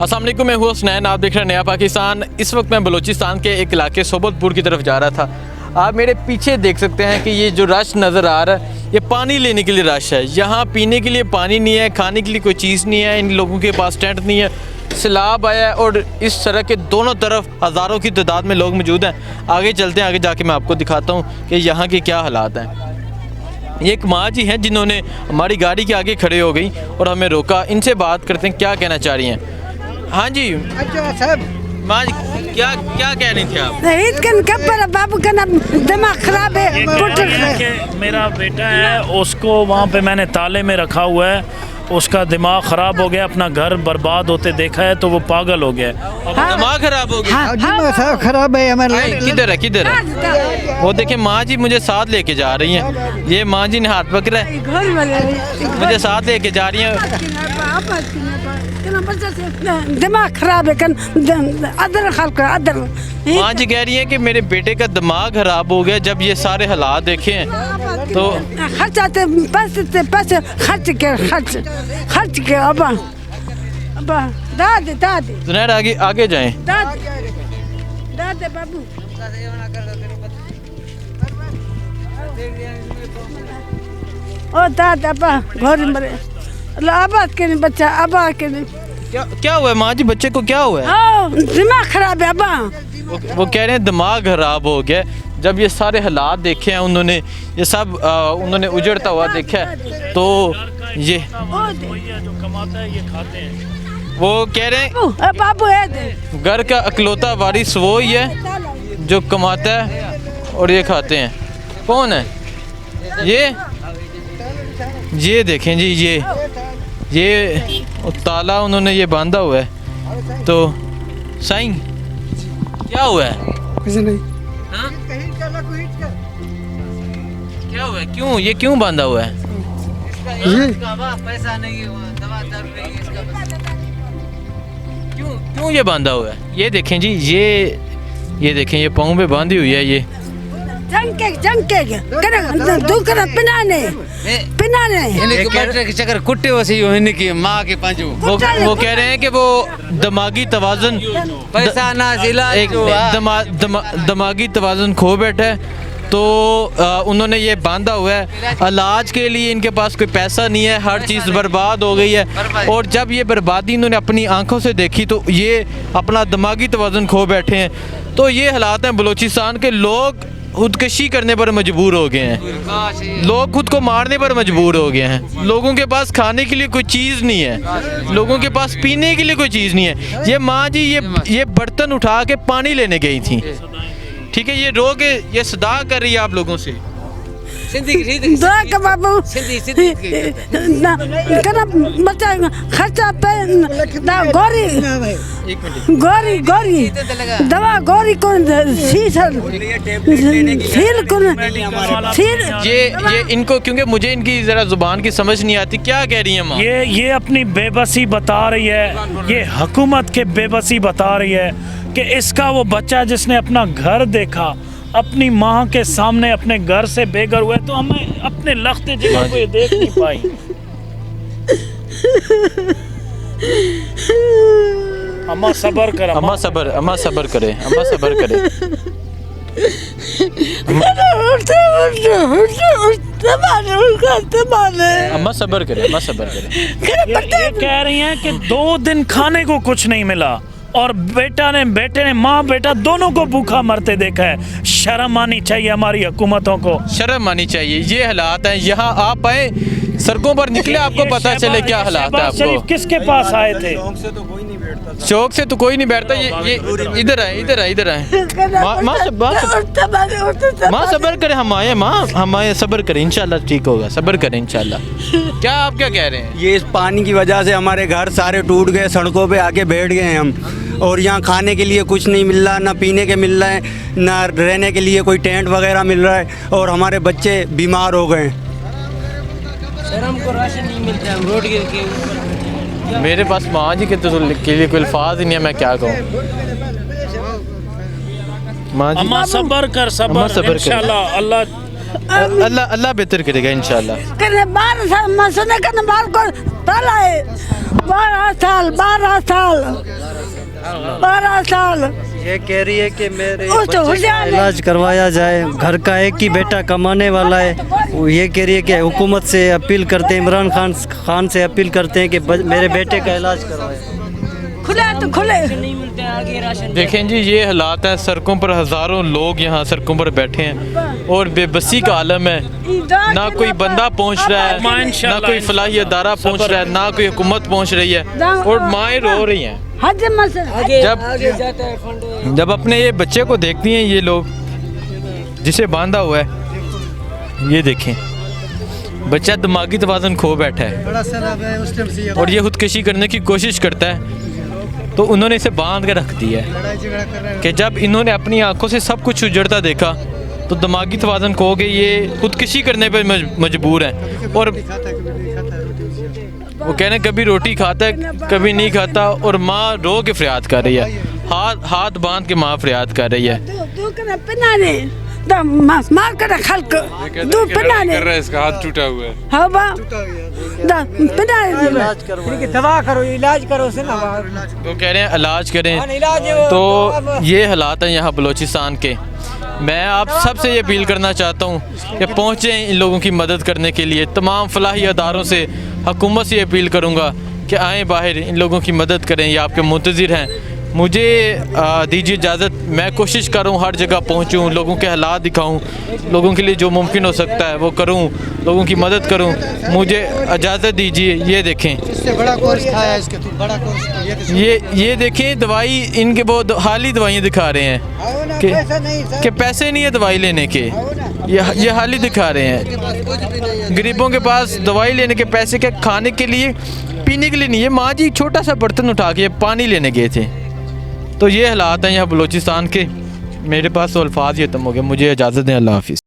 अस्सलाम वालेकुम, मैं हूँ हुसनैन। आप देख रहे हैं नया पाकिस्तान। इस वक्त मैं बलूचिस्तान के एक इलाके सोबतपुर की तरफ जा रहा था। आप मेरे पीछे देख सकते हैं कि ये जो रश नज़र आ रहा है ये पानी लेने के लिए रश है। यहाँ पीने के लिए पानी नहीं है, खाने के लिए कोई चीज़ नहीं है, इन लोगों के पास टेंट नहीं है। सैलाब आया है और इस सड़क के दोनों तरफ हज़ारों की तादाद में लोग मौजूद हैं। आगे चलते हैं, आगे जाके मैं आपको दिखाता हूँ कि यहाँ के क्या हालात हैं। ये एक माँ जी हैं जिन्होंने हमारी गाड़ी के आगे खड़े हो गई और हमें रोका। इनसे बात करते हैं क्या कहना चाह रही हैं। हाँ जी माँ जी, क्या क्या कह रही थी आप? बाबू का दिमाग खराब है। मेरा बेटा है, उसको वहाँ पे मैंने ताले में रखा हुआ है, उसका दिमाग ख़राब हो गया, अपना घर बर्बाद होते देखा है तो वो पागल हो गया। दिमाग खराब हो गया? दिमाग खराब है हमारा। किधर है किधर है? वो देखे माँ जी मुझे साथ लेके जा रही हैं। ये माँ जी ने हाथ पकड़ा है, मुझे साथ लेके जा रही हैं। दिमाग खराब है अदर खाल का अदर। माँ जी कह रही है कि मेरे बेटे का दिमाग खराब हो गया जब ये सारे हालात देखे हैं तो खर्च आते पैसे खर्च के अब दादे जुनैर आगे जाएं। दादे बाबू ओ दादा घर मरे आबाद के बच्चा आबाद के क्या हुआ है माँ जी? बच्चे को क्या हुआ है? दिमाग खराब है अब्बा। वो कह रहे हैं दिमाग खराब हो गया जब ये सारे हालात देखे हैं उन्होंने, ये सब उन्होंने उजड़ता हुआ देखा है तो ये जो कमाता है ये खाते हैं। वो कह रहे हैं बाबू है घर का अकलौता वारिस वो ही है जो कमाता है और ये खाते हैं। कौन है ये देखें जी, ये ताला उन्होंने ये बांधा हुआ है तो साईं क्या हुआ है? कुछ नहीं। हाँ? क्या हुआ है? क्यों बांधा हुआ है? पैसा नहीं, दवा दारू नहीं, इसका क्यों ये बांधा हुआ है? ये देखें जी, ये देखें, ये पाँव पे बांधी हुई है। ये जंग के दूसरा पिनाने के चक्कर कुट्टे वसी इनकी माँ के पंजू वो कह रहे हैं कि वो दिमागी तवाज़ुन पैसा ना सिला एक दिमागी तवाज़ुन खो बैठा है तो उन्होंने ये बांधा हुआ है। इलाज के लिए इनके पास कोई पैसा नहीं है, हर चीज़ बर्बाद हो गई है और जब ये बर्बादी इन्होंने अपनी आंखों से देखी तो ये अपना दिमागी तवाज़ुन खो बैठे हैं। तो ये हालात हैं बलूचिस्तान के। लोग खुदकशी करने पर मजबूर हो गए हैं, लोग खुद को मारने पर मजबूर हो गए हैं। लोगों के पास खाने के लिए कोई चीज़ नहीं है, लोगों के पास पीने के लिए कोई चीज़ नहीं है। ये माँ जी ये बर्तन उठा के पानी लेने गई थी, ठीक है, ये रो के ये सदा कर रही है आप लोगों से। दुआ का बाबू ना कना बच्चा खर्चा पे ना गोरी दवा गोरी कौन ये इनको, क्योंकि मुझे इनकी जरा जुबान की समझ नहीं आती, क्या कह रही है माँ? ये अपनी बेबसी बता रही है, ये हुकूमत के बेबसी बता रही है कि इसका वो बच्चा जिसने अपना घर देखा अपनी माँ के सामने अपने घर से बेघर हुए तो हमें अपने लख्ते जिगर को ये देख नहीं पाई। अम्मा सबर करे। अम्मा सबर करे। अम्मा सबर करे। ये कह रही हैं कि 2 दिन खाने को कुछ नहीं मिला और बेटे ने माँ बेटा दोनों को भूखा मरते देखा है। शर्म आनी चाहिए हमारी हुकूमतों को, शर्म आनी चाहिए। ये हालात हैं, यहाँ आप आए सड़कों पर निकले, आपको पता चले क्या हालात है। आपको किसके पास आए थे? चौक से तो कोई नहीं बैठता। ये इधर आए माँ सबर करें। हम आए सबर करें, इंशाल्लाह ठीक होगा, सबर करें इंशाल्लाह। क्या आप क्या कह रहे हैं? ये इस पानी की वजह से हमारे घर सारे टूट गए, सड़कों पे आके बैठ गए हम और यहाँ खाने के लिए कुछ नहीं मिल रहा, ना पीने के मिल रहा है, ना रहने के लिए कोई टेंट वगैरह मिल रहा है और हमारे बच्चे बीमार हो गए। हमको राशन नहीं मिलता, हम रोड के ऊपर। मेरे पास माँ जी के लिए कोई अल्फाज ही नहीं है, मैं क्या कहूँ। माँ जी सबर कर इंशाल्लाह अल्लाह अल्लाह अल्लाह बेहतर करेगा इंशाल्लाह। कने 12 साल मसने कने बार को ताला है 12 साल 12 साल ये कह रही है कि मेरे उस तो बच्चे का इलाज करवाया जाए। घर का एक ही बेटा कमाने वाला है। वो ये कह रही है कि हुकूमत से अपील करते हैं, इमरान खान से अपील करते हैं कि मेरे बेटे का इलाज करवाए। खुले तो खुले। नहीं मिलते हैं आगे राशन। देखें जी, ये हालात है, सड़कों पर हज़ारों लोग यहाँ सड़कों पर बैठे हैं और बेबसी का आलम है। ना कोई बंदा पहुँच रहा है, ना कोई फलाही अदारा पहुँच रहा है, ना कोई हुकूमत पहुँच रही है और माएँ रो रही हैं। हज मस आगे जब- आगे जाता है फंड। जब अपने ये बच्चे को देखती हैं ये लोग जिसे बांधा हुआ है, ये देखें बच्चा दिमागी तवाज़ुन खो बैठा है और ये खुदकशी करने की कोशिश करता है, तो उन्होंने इसे बांध के रख दिया है कि जब इन्होंने अपनी आंखों से सब कुछ उजड़ता देखा तो दिमागी तवाज़ुन खो के ये खुदकशी करने पर मजबूर हैं। और वो कहने कभी रोटी खाता है कभी नहीं खाता और माँ रो के फरियाद कर रही है, हाथ बांध के माँ फरियाद कर रही है। तू कने पिनाने द मार कर खलक तू पिनाने कर रहा है, इसका हाथ टूटा हुआ है। हां बा द पिनाने दवा करो, इलाज करो से ना। तो कह रहे हैं इलाज करें। इलाज तो ये हालात हैं यहाँ बलूचिस्तान के। मैं आप सबसे ये अपील करना चाहता हूँ कि पहुँचें इन लोगों की मदद करने के लिए। तमाम फलाही अदारों से, हुकूमत से अपील करूँगा कि आएँ बाहर, इन लोगों की मदद करें। ये आपके मुंतज़िर हैं। मुझे दीजिए इजाज़त, मैं कोशिश करूँ हर जगह पहुँचूँ, लोगों के हालात दिखाऊँ, लोगों के लिए जो मुमकिन हो सकता है वो करूँ, लोगों की मदद करूँ। मुझे इजाज़त दीजिए। ये देखें, इससे बड़ा कोर्स खाया इसके, तू बड़ा कोर्स ये देखें दवाई, इनके बहुत हाली दवाइयाँ दिखा रहे हैं कि पैसे नहीं है दवाई लेने के। ये हाली दिखा रहे हैं। गरीबों के पास दवाई लेने के पैसे के, खाने के लिए, पीने के लिए नहीं है। माँ जी छोटा सा बर्तन उठा के पानी लेने गए थे। तो ये हालात हैं यहाँ बलूचिस्तान के। मेरे पास तो अल्फाज ही खत्म हो गए। मुझे इजाज़त दें। अल्लाह हाफिज़।